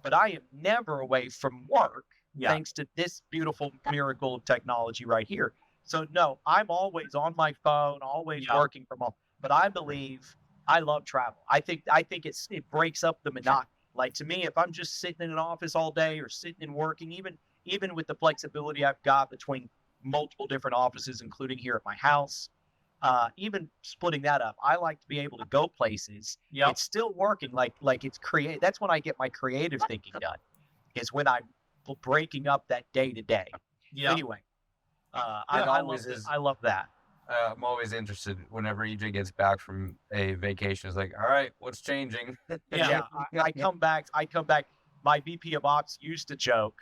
but I am never away from work Yeah. thanks to this beautiful miracle of technology right here. So no, I'm always on my phone, always Yeah. working from home. But I believe I love travel. I think it breaks up the monotony. Like to me, if I'm just sitting in an office all day or sitting and working, even with the flexibility I've got between multiple different offices, including here at my house. Even splitting that up, I like to be able to go places. Yep. It's still working, like it's create. That's when I get my creative thinking done. Is when I'm breaking up that day to day. Yep. Anyway, I love that. I'm always interested whenever EJ gets back from a vacation. It's like, all right, what's changing? Yeah. I come back. My VP of Ops used to joke.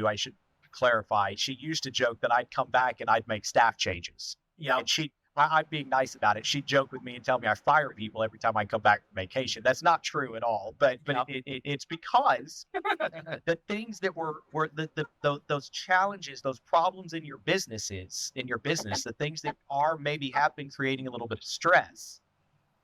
I should clarify. She used to joke that I'd come back and I'd make staff changes. Yep. And I'm being nice about it. She'd joke with me and tell me I fire people every time I come back from vacation. That's not true at all. But Yep. it's because the things that were those challenges, those problems in your business, the things that have been creating a little bit of stress.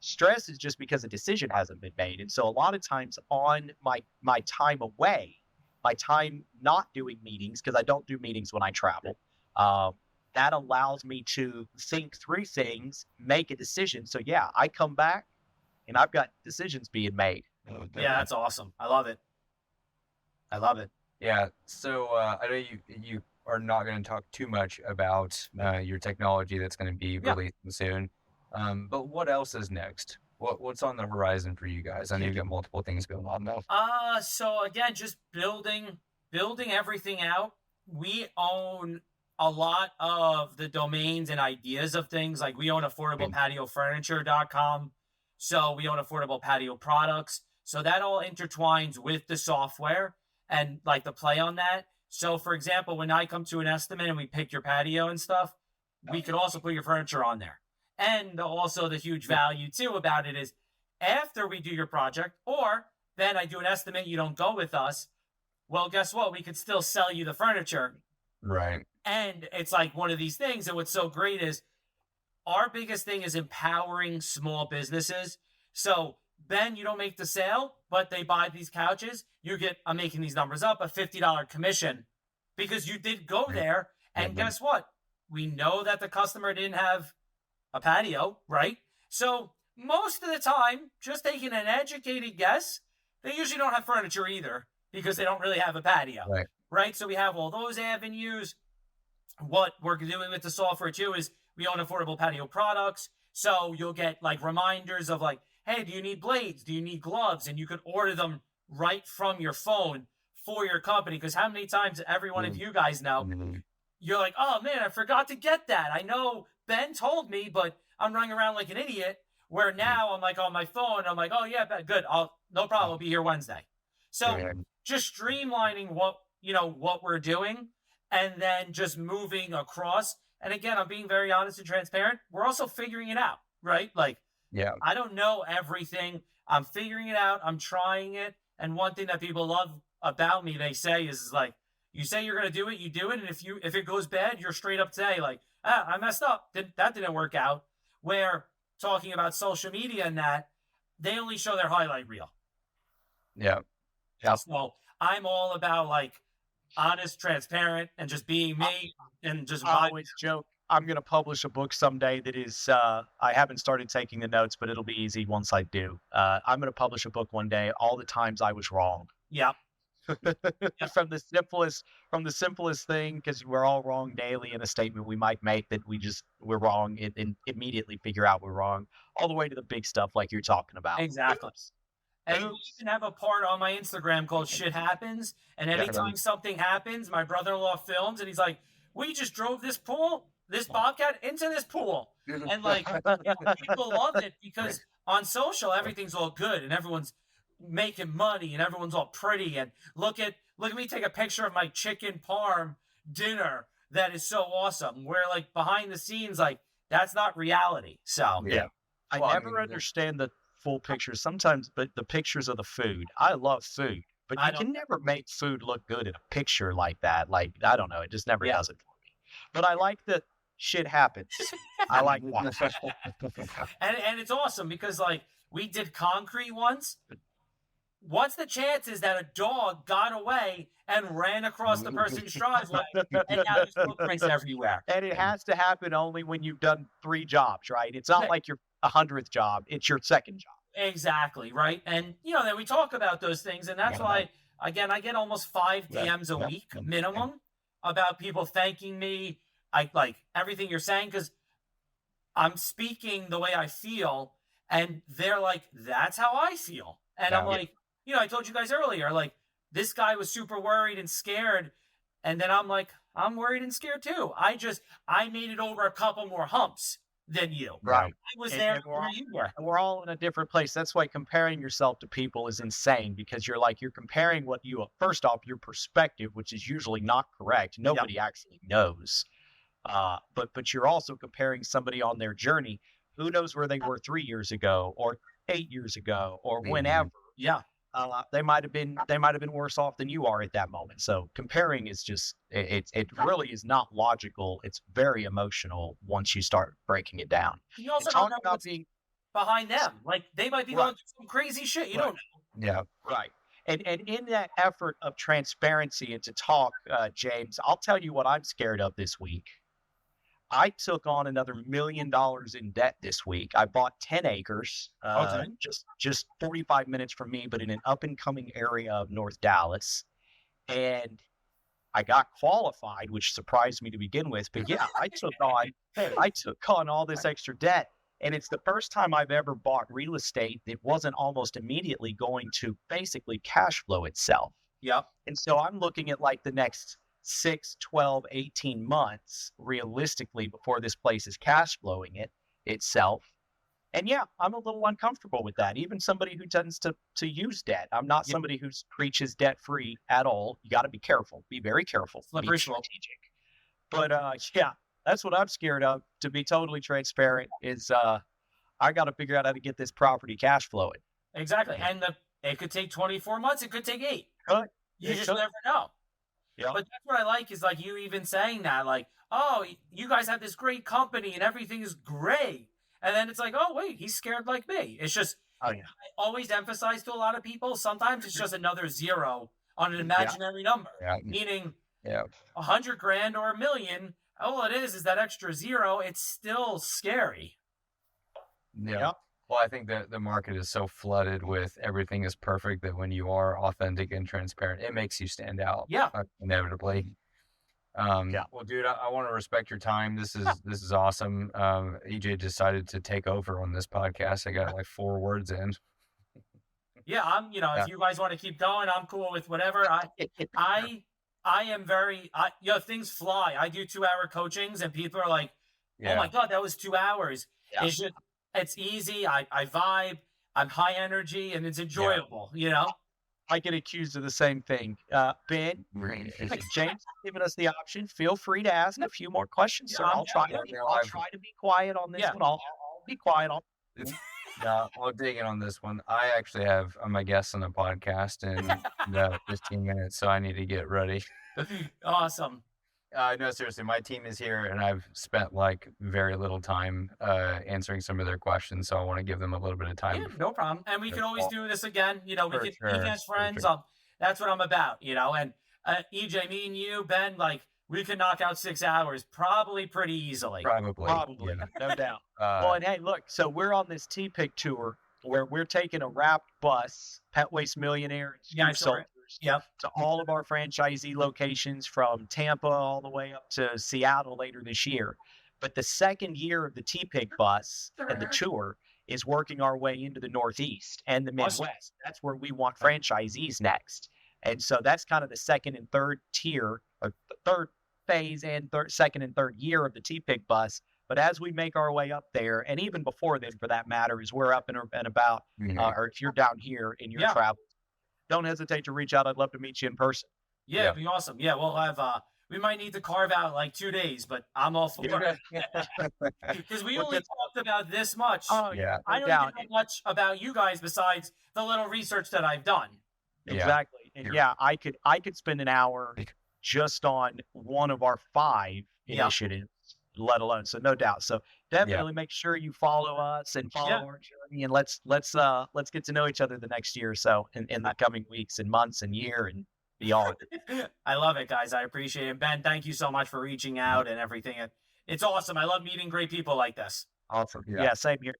Stress is just because a decision hasn't been made. And so a lot of times on my time away, my time not doing meetings, because I don't do meetings when I travel, that allows me to think through things, make a decision. So yeah, I come back and I've got decisions being made. Yeah, that's awesome. I love it. Yeah. So I know you are not going to talk too much about your technology that's going to be Yeah. released soon. But what else is next? What's on the horizon for you guys? I know you've got multiple things going on now. So again, just building everything out. We own a lot of the domains and ideas of things. Like we own affordablepatiofurniture.com. So we own affordable patio products. So that all intertwines with the software and like the play on that. So for example, when I come to an estimate and we pick your patio and stuff, we could also put your furniture on there. And also the huge value too about it is after we do your project, or then I do an estimate, you don't go with us. Well, guess what? We could still sell you the furniture. Right. And it's like one of these things. And what's so great is our biggest thing is empowering small businesses. So Ben, you don't make the sale, but they buy these couches. You get, I'm making these numbers up, a $50 commission because you did go there. And guess what? We know that the customer didn't have a patio, right? So most of the time, just taking an educated guess, they usually don't have furniture either because they don't really have a patio, right? So we have all those avenues. What we're doing with the software too is we own affordable patio products. So you'll get like reminders of like, hey, do you need blades? Do you need gloves? And you could order them right from your phone for your company. Because how many times every one of you guys know, you're like, oh man, I forgot to get that. I know Ben told me, but I'm running around like an idiot. Where now I'm like on my phone, I'm like, oh yeah, good. No problem. I'll be here Wednesday. So just streamlining what we're doing and then just moving across. And again, I'm being very honest and transparent. We're also figuring it out, right? Like, I don't know everything. I'm figuring it out. I'm trying it. And one thing that people love about me, they say is like, you say you're going to do it, you do it. And if it goes bad, you're straight up today like, I messed up. That didn't work out. Where talking about social media and that, they only show their highlight reel. Yeah. So I'm all about like honest, transparent, and just being me and just I always joke I'm going to publish a book someday that is, I haven't started taking the notes, but it'll be easy once I do. I'm going to publish a book one day, all the times I was wrong. Yeah. From the simplest thing, because we're all wrong daily in a statement we might make that we're wrong and immediately figure out we're wrong, all the way to the big stuff like you're talking about. Exactly. And we even have a part on my Instagram called Shit Happens. And anytime something happens, my brother-in-law films and he's like, we just drove this bobcat into this pool. And like, people love it because on social, everything's all good and everyone's making money and everyone's all pretty. And look at me take a picture of my chicken parm dinner. That is so awesome. Where like behind the scenes, like that's not reality. So I never understand the full picture. Sometimes, but the pictures of the food. I love food, but you can never make food look good in a picture like that. Like I don't know, it just never does it for me. But I like the shit happens. I like watching. And it's awesome because like we did concrete once. What's the chances that a dog got away and ran across the person's driveway and now there's footprints everywhere? And it has to happen only when you've done 3 jobs, right? It's not like your 100th job; it's your 2nd job. Exactly, right? And then we talk about those things, and that's why again I get almost 5 DMs a week minimum about people thanking me. I like everything you're saying because I'm speaking the way I feel, and they're like, "That's how I feel," and I'm like. I told you guys earlier, like, this guy was super worried and scared. And then I'm like, I'm worried and scared too. I made it over a couple more humps than you. Right. I was there where you were. We're all in a different place. That's why comparing yourself to people is insane because you're comparing what first off, your perspective, which is usually not correct. Nobody actually knows. But you're also comparing somebody on their journey. Who knows where they were 3 years ago or 8 years ago or whenever. Yeah. They might have been worse off than you are at that moment. So comparing is just it really is not logical. It's very emotional once you start breaking it down. You also don't know what's behind them. Like they might be going through some crazy shit. You don't know. Yeah, right. And in that effort of transparency and to talk, James, I'll tell you what I'm scared of this week. I took on another $1 million in debt this week. I bought 10 acres, just 45 minutes from me, but in an up and coming area of North Dallas. And I got qualified, which surprised me to begin with. But yeah, I took on all this extra debt. And it's the first time I've ever bought real estate that wasn't almost immediately going to basically cash flow itself. Yep. And so I'm looking at like the next 6, 12, 18 months realistically before this place is cash flowing itself. And yeah, I'm a little uncomfortable with that. Even somebody who tends to use debt. I'm not somebody who preaches debt free at all. You got to be careful. Be very careful. Be strategic. But yeah, that's what I'm scared of. To be totally transparent, is I got to figure out how to get this property cash flowing. Exactly, and it could take 24 months. It could take 8. You just never know. Yeah. But that's what I like is like you even saying that, like, oh, you guys have this great company and everything is great. And then it's like, oh, wait, he's scared like me. It's just, I always emphasize to a lot of people, sometimes it's just another zero on an imaginary number. Meaning $100,000 or $1 million, all it is that extra zero. It's still scary. Yeah. Well, I think that the market is so flooded with everything is perfect that when you are authentic and transparent, it makes you stand out. Yeah. Inevitably. Well, dude, I want to respect your time. This is awesome. EJ decided to take over on this podcast. I got like 4 words in. Yeah, I'm. If you guys want to keep going, I'm cool with whatever. I am very. Things fly. I do 2-hour coachings, and people are like, "Oh my god, that was 2 hours." Yeah. It's easy. I vibe. I'm high energy, and it's enjoyable. I get accused of the same thing. Ben, James, giving us the option. Feel free to ask a few more questions, sir. I'll try to be quiet on this one. I'll be quiet on. I'll dig in on this one. I actually have my guest on a podcast in 15 minutes, so I need to get ready. Awesome. No, seriously, my team is here, and I've spent like very little time answering some of their questions, so I want to give them a little bit of time. Yeah, no problem. And we can always do this again. We can be as friends. That's what I'm about. And EJ, me and you, Ben, like we can knock out 6 hours probably pretty easily. Probably, no doubt. Well, and hey, look, so we're on this T-Pick tour where we're taking a wrapped bus, Pet Waste Millionaire, to all of our franchisee locations from Tampa all the way up to Seattle later this year. But the second year of the T-Pick bus and the tour is working our way into the Northeast and the Awesome. Midwest. That's where we want franchisees next. And so that's kind of the second and third tier, or the third phase and second and third year of the T-Pig bus. But as we make our way up there, and even before then, for that matter, as we're up and about, or if you're down here in your travels, don't hesitate to reach out. I'd love to meet you in person. Yeah, it'd be awesome. Yeah, we'll have we might need to carve out like 2 days, but I'm all for it. Because we only talked about this much. Oh yeah, I don't even know much about you guys besides the little research that I've done. Exactly. And yeah, I could spend an hour just on one of our 5 initiatives, let alone. So no doubt. So definitely make sure you follow us and follow our journey, and let's get to know each other the next year or so in the coming weeks and months and year and beyond. I love it, guys. I appreciate it. Ben, thank you so much for reaching out and everything. It's awesome. I love meeting great people like this. Awesome. Yeah, same here.